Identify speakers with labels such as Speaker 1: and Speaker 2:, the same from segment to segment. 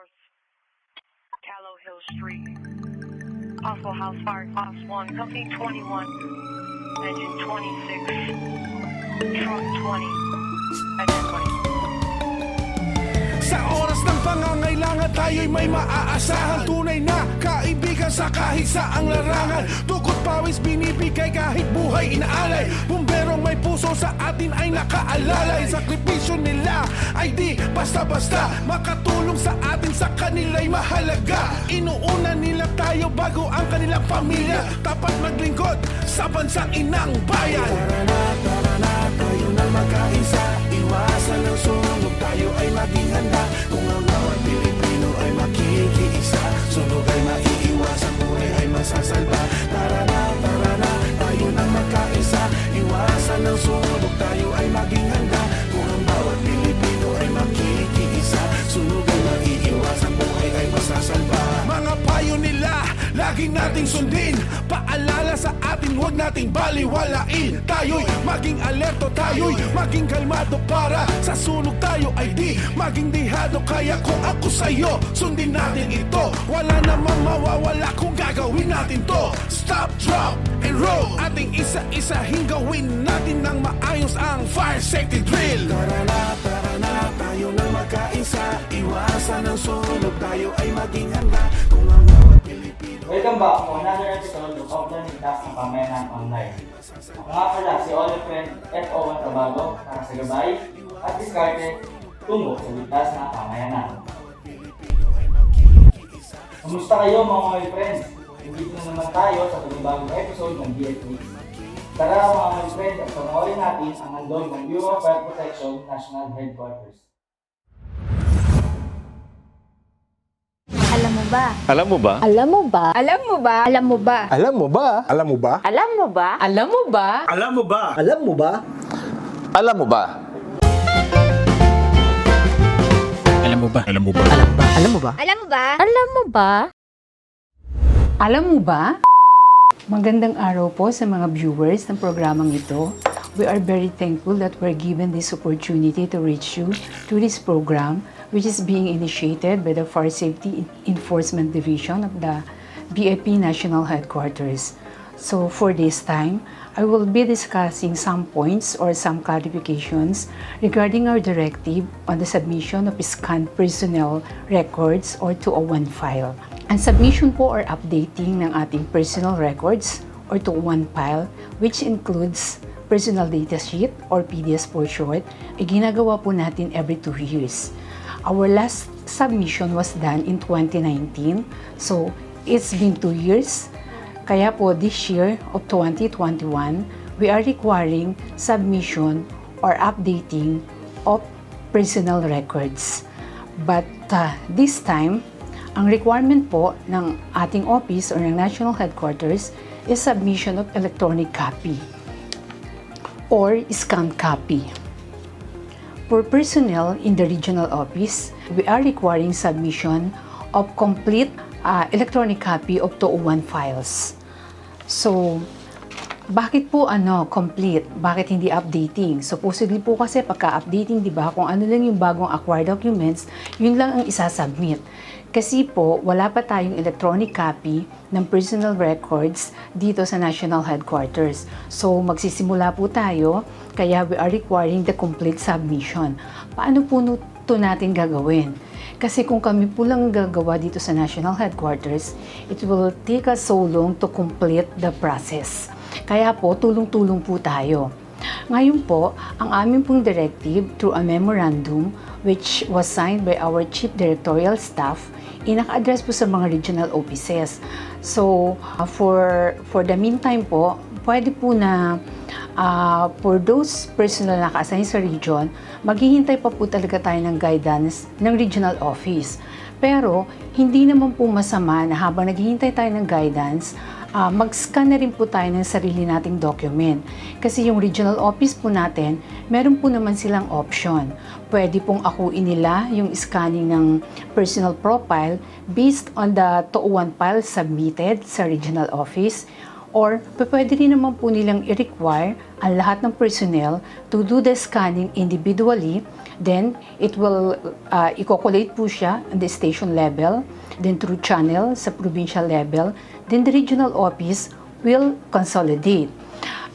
Speaker 1: North, Callow Hill Street. Possible house fire, class 1, company 21, engine 26, truck 20, engine 20.
Speaker 2: Sa oras ng pangangailangan tayo'y may maaasahan. Tunay na kaibigan sa kahit saang larangan. Dugot pawis binibigay kahit buhay inaalay. Bumberong may puso sa atin ay nakaalalay. Sakripisyo nila ay di basta-basta. Makatulong sa atin sa kanila'y mahalaga. Inuuna nila tayo bago ang kanilang pamilya. Tapat maglingkod sa bansang inang bayan. Tara na, tayo na magkaisa. Iwasan ang sunog, tayo ay maging handa. Kung ang bawat Pilipino ay makikiisa, sunog ay maiiwasan, buhay ay masasalba. Tara na, tayo na magkaisa. Iwasan ang sunog, tayo ay maging handa. Kung ang bawat Pilipino ay makikiisa, sunog ay maiiwasan, buhay ay masasalba. Mga payo nila, lagi nating sundin. Paalala sa atin, huwag nating baliwalain. Tayo'y maging alerto, tayo'y maging kalmado. Para sa sunog tayo ay di maging dihado. Kaya kung ako sa'yo, sundin natin ito. Wala namang mawawala kung gagawin natin to. Stop, drop, and roll. Ating isa-isahin gawin natin ng maayos ang fire safety drill. Tara na, tayo na magkaisa. Iwasan ang sunog, tayo ay maging handa. Kung ang bawat Pilipino.
Speaker 3: Welcome back to another episode of Offline Ligtas ng Pamayanan Online. Ako nga pala si Olive Friend F01 Tabago para sa gabay at diskarte tungo sa ligtas ng pamayanan. Kumusta kayo mga Olive Friends? Nandito na naman tayo sa panibagong episode ng DFA. Tara mga Olive Friends at panoorin natin ang handog ng Bureau of Fire Protection National Headquarters.
Speaker 4: Alam mo ba?
Speaker 5: Alam mo ba?
Speaker 4: Alam mo ba? Alam mo ba? Alam mo ba?
Speaker 5: Alam mo ba?
Speaker 6: Alam mo ba?
Speaker 4: Alam mo ba? Alam mo ba?
Speaker 6: Alam mo ba?
Speaker 7: Alam mo ba?
Speaker 5: Alam mo ba?
Speaker 6: Alam mo ba? Alam mo ba?
Speaker 7: Alam mo ba?
Speaker 4: Alam mo ba? Alam mo ba?
Speaker 8: Alam mo ba? Magandang araw po sa mga viewers ng programang ito. We are very thankful that we're given this opportunity to reach you through this program, which is being initiated by the Fire Safety Enforcement Division of the BFP National Headquarters. So for this time, I will be discussing some points or some clarifications regarding our directive on the submission of scanned personnel records or 201 file. Ang submission po or updating ng ating personal records or 201 file, which includes personal data sheet or PDS for short, ay ginagawa po natin every 2 years. Our last submission was done in 2019, so it's been 2 years. Kaya po this year of 2021, we are requiring submission or updating of personal records. But this time, ang requirement po ng ating office or ng National Headquarters is submission of electronic copy or scanned copy. For personnel in the regional office, we are requiring submission of complete electronic copy of 201 files. So, bakit po complete? Bakit hindi updating? Supposedly po kasi pagka-updating, di ba, kung ano lang yung bagong acquired documents, yun lang ang isasubmit. Kasi po, wala pa tayong electronic copy ng personal records dito sa National Headquarters. So, magsisimula po tayo, kaya we are requiring the complete submission. Paano po ito natin gagawin? Kasi kung kami po lang gagawa dito sa National Headquarters, it will take us so long to complete the process. Kaya po, tulong-tulong po tayo. Ngayon po, ang aming pong directive through a memorandum which was signed by our Chief Directorial Staff, inaka-address po sa mga regional offices. So, for the meantime po, pwede po na for those personnel na naka-assign sa region, maghihintay pa po talaga tayo ng guidance ng regional office. Pero, hindi naman po masama na habang naghihintay tayo ng guidance, mag-scan na rin po tayo ng sarili nating document. Kasi yung regional office po natin, meron po naman silang option. Pwede pong akuin nila yung scanning ng personal profile based on the 201 file submitted sa regional office, Or pwede rin naman po nilang i-require ang lahat ng personnel to do the scanning individually. Then, it will i-calculate po siya at the station level, then through channel sa provincial level, then the regional office will consolidate.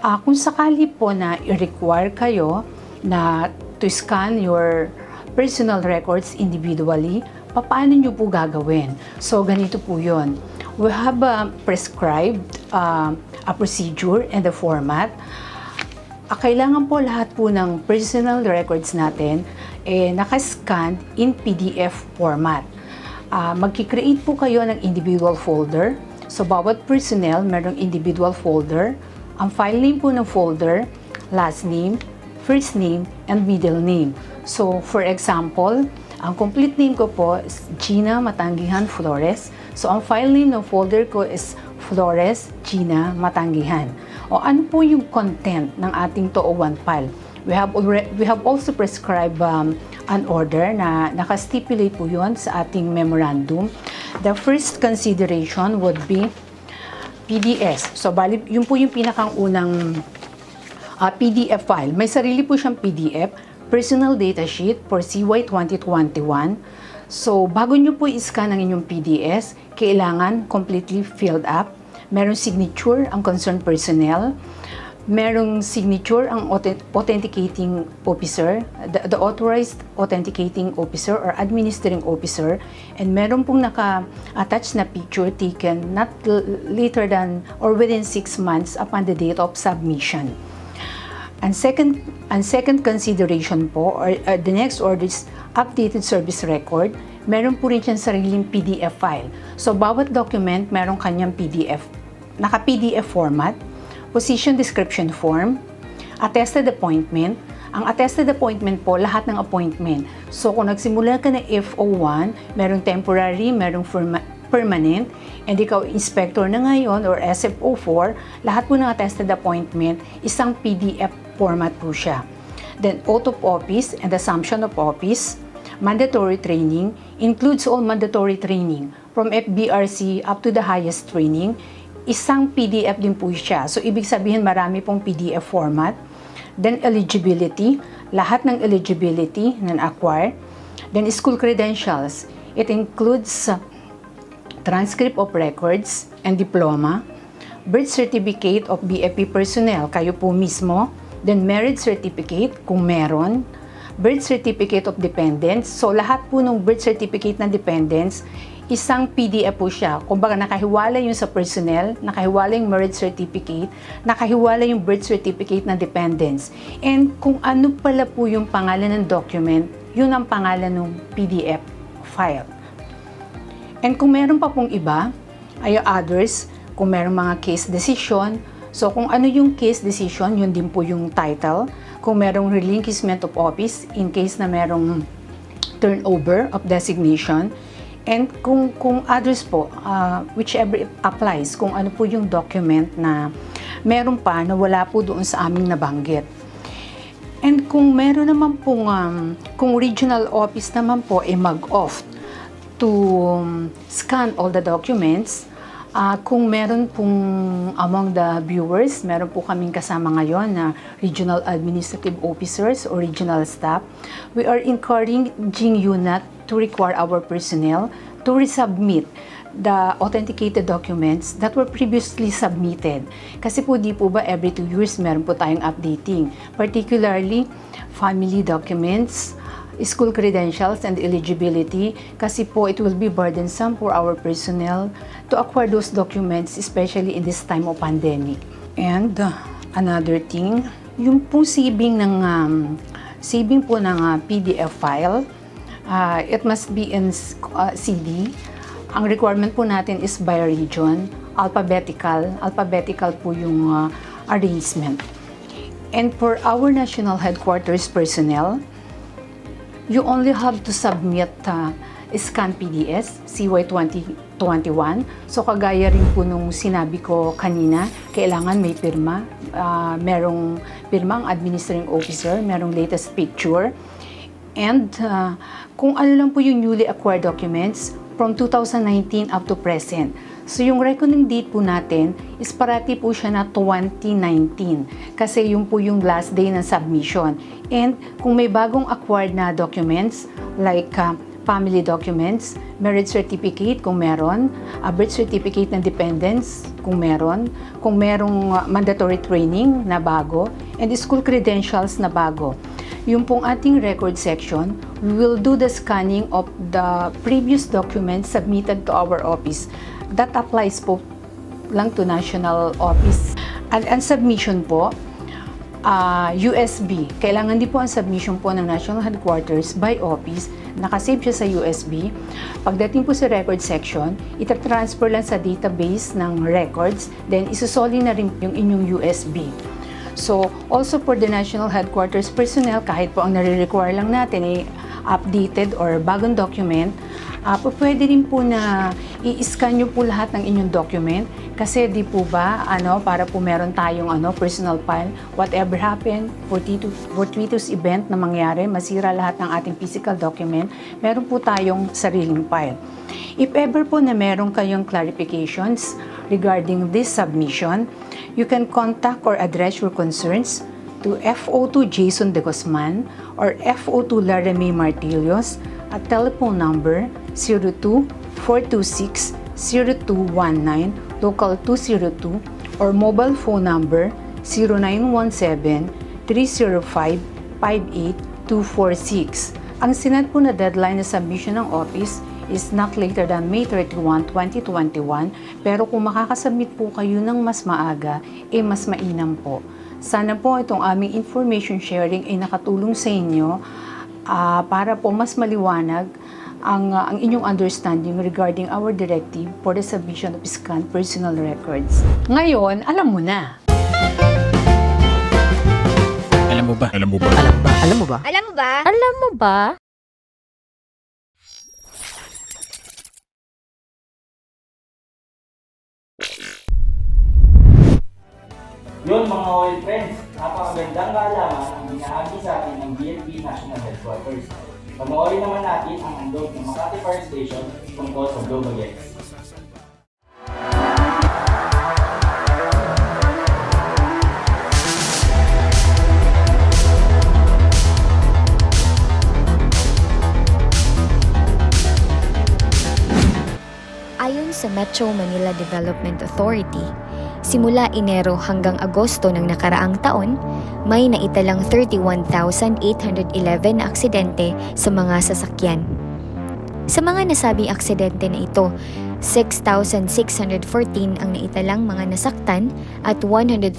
Speaker 8: Kung sakali po na i-require kayo na to scan your personal records individually, paano nyo po gagawin? So, ganito po yun. We have prescribed a procedure and a format. Kailangan po lahat po ng personal records natin nakascan in PDF format. Magki-create po kayo ng individual folder. So, bawat personnel merong individual folder. Ang file name po ng folder, last name, first name, and middle name. So, for example, ang complete name ko po is Gina Matanggihan Flores. So, ang file name ng folder ko is Flores Gina Matanggihan. O ano po yung content ng ating 201 file? We have also prescribed an order na nakastipulate po yun sa ating memorandum. The first consideration would be PDS. So, bali, yun po yung pinakang unang PDF file. May sarili po siyang PDF, Personal Data Sheet for CY 2021. So, bago nyo po i-scan ang inyong PDS, kailangan completely filled up. Merong signature ang concerned personnel. Merong signature ang authenticating officer, the authorized authenticating officer or administering officer. And meron pong naka-attach na picture taken not later than or within 6 months upon the date of submission. And second consideration po, or the next order is updated service record. Meron po rin siyang sariling PDF file. So, bawat document meron kanyang PDF, naka-PDF format, position description form, attested appointment. Ang attested appointment po, lahat ng appointment. So, kung nagsimula ka na FO1, merong temporary, merong permanent, and ikaw inspector na ngayon or SFO4, lahat po ng attested appointment, isang PDF format po siya. Then, oath of office and assumption of office, mandatory training, includes all mandatory training from FBRC up to the highest training. Isang PDF din po siya. So, ibig sabihin marami pong PDF format. Then, eligibility, lahat ng eligibility na acquired. Then, school credentials. It includes transcript of records and diploma, birth certificate of BFP personnel, kayo po mismo. Then, marriage certificate, kung meron. Birth certificate of dependents. So, lahat po ng birth certificate ng dependents, isang PDF po siya. Kumbaga, nakahiwala yung sa personnel, nakahiwala yung marriage certificate, nakahiwala yung birth certificate ng dependents. And kung ano pala po yung pangalan ng document, yun ang pangalan ng PDF file. And kung meron pa pong iba, ay others, kung meron mga case decision, so kung ano yung case decision, yun din po yung title. Kung merong relinquishment of office in case na merong turnover of designation. And kung others po, whichever applies, kung ano po yung document na meron pa na wala po doon sa aming nabanggit. And kung meron naman pong, kung regional office naman po ay mag-off to scan all the documents, kung meron pong among the viewers, meron po kaming kasama ngayon na regional administrative officers or regional staff, we are encouraging you not to require our personnel to resubmit the authenticated documents that were previously submitted. Kasi po di po ba every 2 years meron po tayong updating, particularly family documents, school credentials and eligibility, kasi po it will be burdensome for our personnel to acquire those documents, especially in this time of pandemic. And another thing, yung po saving po ng PDF file, it must be in CD. Ang requirement po natin is by region, alphabetical po yung arrangement. And for our national headquarters personnel, you only have to submit scan PDS CY 2021. So kagaya rin po nung sinabi ko kanina, kailangan may pirma, merong pirma ang administrating officer, merong latest picture. And kung ano lang po yung newly acquired documents from 2019 up to present. So yung reckoning date po natin is parati po siya na 2019 kasi yun po yung last day ng submission. And kung may bagong acquired na documents like family documents, marriage certificate kung meron, a birth certificate ng dependents kung merong mandatory training na bago, and school credentials na bago. Yung pong ating record section, we will do the scanning of the previous documents submitted to our office. That applies po lang to national office. Ang submission po, USB. Kailangan din po ang submission po ng national headquarters by office. Nakasave siya sa USB. Pagdating po sa record section, itatransfer lang sa database ng records, then isusoli na rin yung inyong USB. So, also for the national headquarters personnel, kahit po ang nare-require lang natin ay updated or bagong document, pwede rin po na i-scan nyo po lahat ng inyong document kasi di po ba, para po meron tayong personal file, whatever happen, fortuitous event na mangyari, masira lahat ng ating physical document, meron po tayong sariling file. If ever po na meron kayong clarifications regarding this submission, you can contact or address your concerns to FO2 Jason De Guzman or FO2 Laramie Martilios at telephone number 02-426-0219, local 202, or mobile phone number 0917-305-58246. Ang sinad po na deadline na submission ng office is not later than May 31, 2021, pero kung makakasubmit po kayo ng mas maaga, mas mainam po. Sana po itong aming information sharing ay nakatulong sa inyo para po mas maliwanag ang inyong understanding regarding our directive for the submission of scanned personal records. Ngayon, alam mo na.
Speaker 6: Alam mo ba?
Speaker 4: Alam mo ba? Alam mo ba?
Speaker 3: Yun mga oil friends, napakagandang kaalaman ang binahagi sa atin ng BFP National Headquarters. Panoorin naman natin ang handog ng Makati Fire Station tungkol sa Globe Bagets.
Speaker 7: Ayon sa Metro Manila Development Authority, simula Enero hanggang Agosto ng nakaraang taon, may naitalang 31,811 na aksidente sa mga sasakyan. Sa mga nasabing aksidente na ito, 6,614 ang naitalang mga nasaktan at 136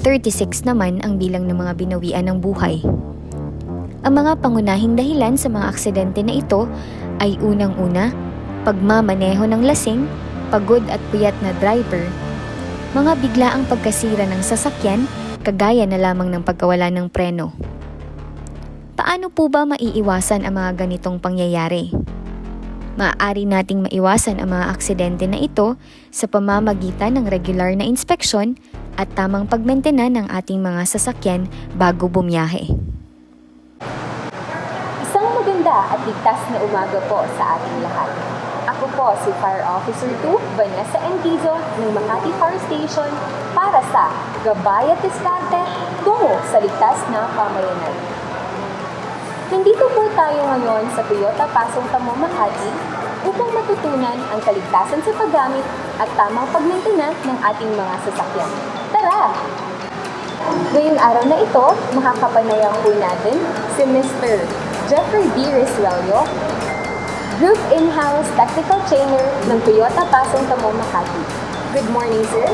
Speaker 7: naman ang bilang ng mga binawian ng buhay. Ang mga pangunahing dahilan sa mga aksidente na ito ay unang-una, pagmamaneho ng lasing, pagod at puyat na driver, mga biglaang pagkasira ng sasakyan, kagaya na lamang ng pagkawala ng preno. Paano po ba maiiwasan ang mga ganitong pangyayari? Maaari nating maiwasan ang mga aksidente na ito sa pamamagitan ng regular na inspeksyon at tamang pagmentena ng ating mga sasakyan bago bumiyahe.
Speaker 9: Isang maganda at ligtas na umaga po sa ating lahat. Ako po si Fire Officer 2, Vanessa Enrizo ng Makati Fire Station para sa Gabay at Diskarte tungo sa ligtas na pamayanan. Nandito po tayo ngayon sa Toyota Pasong Tamo, Makati upang matutunan ang kaligtasan sa paggamit at tamang pagmaintenance ng ating mga sasakyan. Tara! Ngayong araw na ito, makakapanayam po natin si Mr. Jeffrey D. Resuello, Group In-House Technical Trainer ng Toyota Pasong Tamo, Makati. Good morning, sir.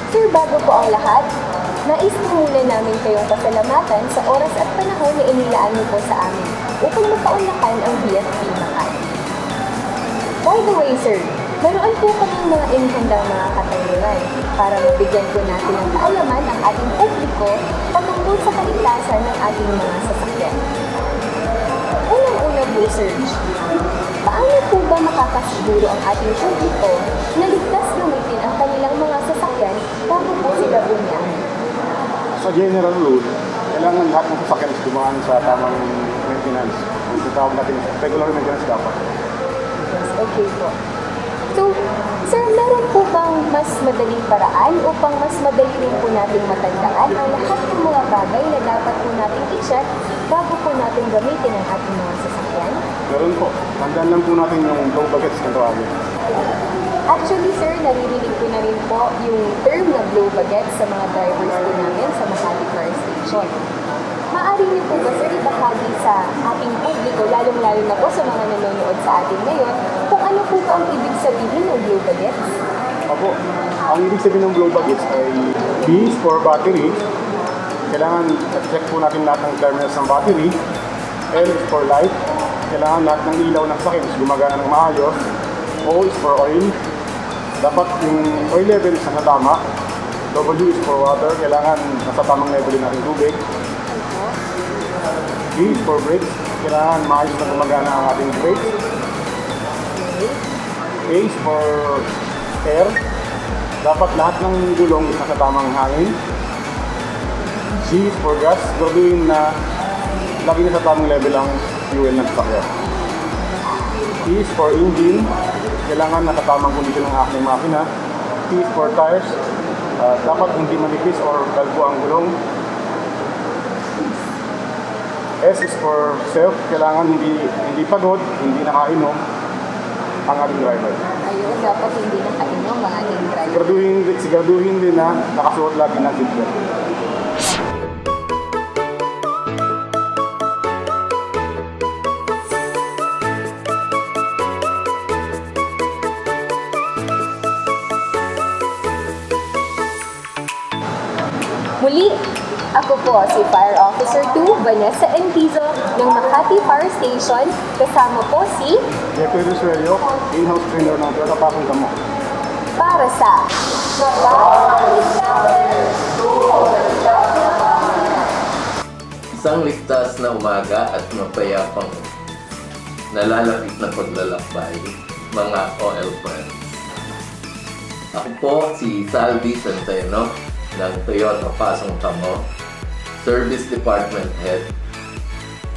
Speaker 9: Sir, bago po ang lahat, nais po muna namin kayong pasalamatan sa oras at panahon na inilaan niyo po sa amin upang mapaunlakan ang BFP Makati. By the way, sir, meron po kaming mga inihandang mga katanungan para mabigyan po natin ng kaalaman ang ating publiko patungkol sa kaligtasan ng ating mga sasakyan. Unang-una po, sir, paano po ba makakasiguro ang ating publiko na ligtas gamitin ang kanilang mga sasakyan bago po sila bumiyahe?
Speaker 10: Sa general rule, kailangan lahat ng sasakyan is dumaan sa tamang maintenance. Ang tawag natin regular maintenance dapat.
Speaker 9: Yes, okay po. So, sir, meron po bang mas madaling paraan upang mas madali rin po nating matandaan ang lahat ng mga bagay na dapat po nating i-check bago po natin gamitin ang ating mga sasakyan?
Speaker 10: Meron po. Tandaan lang po natin yung low bagets na tawagin.
Speaker 9: Actually, sir, naririnig ko na rin po yung term na blow bagets sa mga drivers po namin sa Makati Fire Station. Maaari niyo po ba, sir, ibahagi sa ating publiko, lalong-lalo na po sa mga nanonood sa atin ngayon, kung ano po ba ang ibig sabihin ng blow bagets?
Speaker 10: Opo. Ang ibig sabihin ng blow bagets ay B is for battery. Kailangan check po natin lahat ng terminals ng battery. L is for light. Kailangan lahat ng ilaw ng sakyan is gumagana ng maayos. O is for oil. Dapat yung oil level is nasa tama. W is for water. Kailangan nasa tamang level din natin tubig. B is for brakes. Kailangan maayos na gumagana ang ating brakes. A is for air. Dapat lahat ng gulong is nasa tamang hangin. G is for gas. Gawin na lagi na sa tamang level ang fuel ng sasakyan. E is for engine. Kailangan nasa tamang kondisyon ng aking makina. T is for tires. Dapat hindi manipis or kalbo ang gulong. S is for self. Kailangan hindi pagod, hindi nakainom ang ating driver.
Speaker 9: Ayun, dapat hindi nakainom ang ating driver.
Speaker 10: Siguraduhin din na nakasuot lagi ng seatbelt.
Speaker 9: Muli, ako po si Fire Officer 2, Vanessa Enrizo ng Makati Fire Station. Kasama po si
Speaker 10: Jeffrey Rosuelio, in-house trainer ng Toyota Pasong Damo.
Speaker 9: para sa
Speaker 5: Isang ligtas na umaga at mapayapang nalalapit na paglalakbay, mga OL friends. Ako po si Salvi Centeno ng Toyota Pasong Tamo, Service Department Head,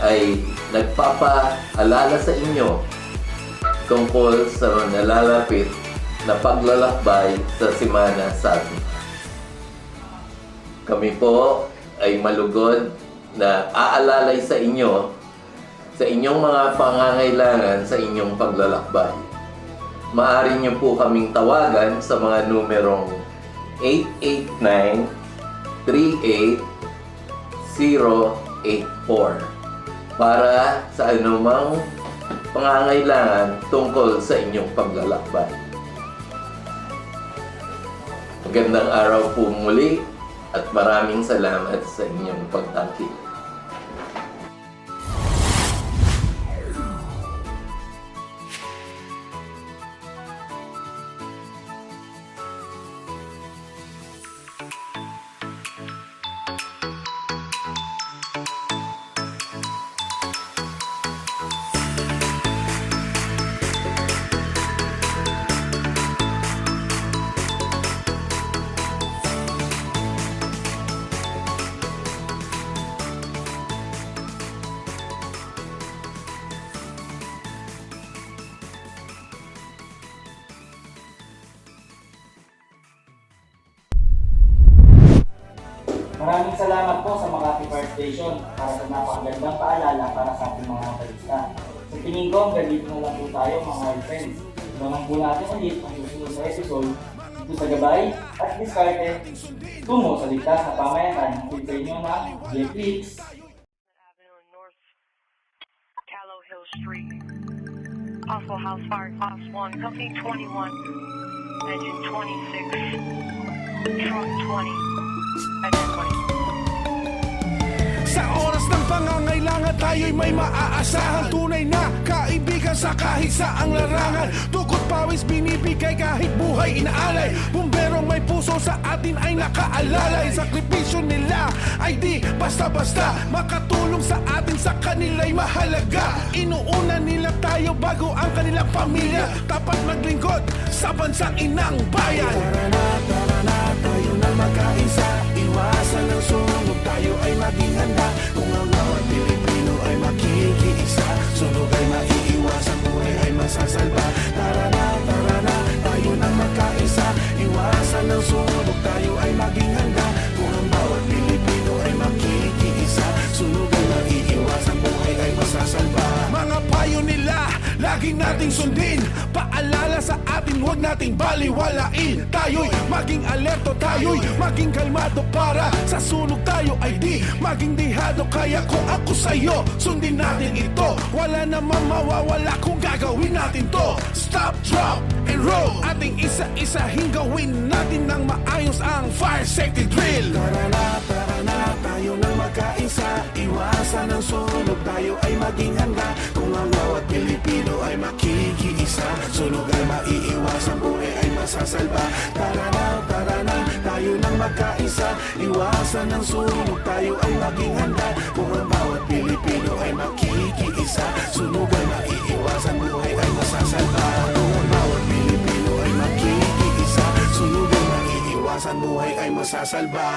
Speaker 5: ay nagpapaalala sa inyo tungkol sa nalalapit na paglalakbay sa Semana Santa. Kami po ay malugod na aalalay sa inyo sa inyong mga pangangailangan sa inyong paglalakbay. Maaari niyo po kaming tawagan sa mga numerong 889-38-084 para sa anumang pangangailangan tungkol sa inyong paglalakbay. Magandang araw po muli at maraming salamat sa inyong pagtangkilik.
Speaker 3: Maraming salamat po sa Makati Fire Station para sa napakagandang paalala para sa ating mga motorista. Sa tingin ko, hanggang dito na lang po tayo mga friends. Naman po natin ulit ang susunod sa episode dito sa Gabay at Diskarte tungo sa ligtas na pamayanan ng Filipino na Jetflix.
Speaker 1: Avenue North, Callow Hill Street. Possible house fire, Fox 1, Company 21, Engine 26, Truck 20, Engine 20.
Speaker 2: Sa oras ng pangangailangan tayo'y may maaasahan. Tunay na kaibigan sa kahit saang larangan. Dugot pawis binibigay kahit buhay inaalay. Bumberong may puso sa atin ay nakaalalay. Sakripisyo nila ay di basta-basta. Makatulong sa atin sa kanila'y mahalaga. Inuuna nila tayo bago ang kanilang pamilya. Tapat maglingkod sa bansang inang bayan. Tara na, tayo na magkaisa. Iwasan ang sunog, tayo ay maging handa. Kung ang bawat Pilipino ay makikiisa, sunog ay maiiwasan, buhay ay masasalba. Tara na, nating sundin. Paalala sa atin, huwag nating baliwalain. Tayo'y maging alerto, tayo'y maging kalmado. Para sa sunog tayo ay di maging dihado. Kaya kung ako sa'yo, sundin natin ito. Wala namang mawawala kung gagawin natin to. Stop, drop, and roll. Ating isa-isahin gawin natin ng maayos ang fire safety drill. Tara na, tayo nang magkaisa. Iwasan ang sunog, tayo ay maging handa. Kung ang bawat Pilipino ay makikiisa, sunog ay maiiwasan, buhay ay masasalba. Tara na, tayo nang magkaisa. Iwasan ang sunog, tayo ay maging handa. Kung ang bawat Pilipino ay makikiisa, sunog ay maiiwasan, buhay ay masasalba. Kung ang bawat Pilipino ay makikiisa, sunog ay maiiwasan, buhay ay masasalba.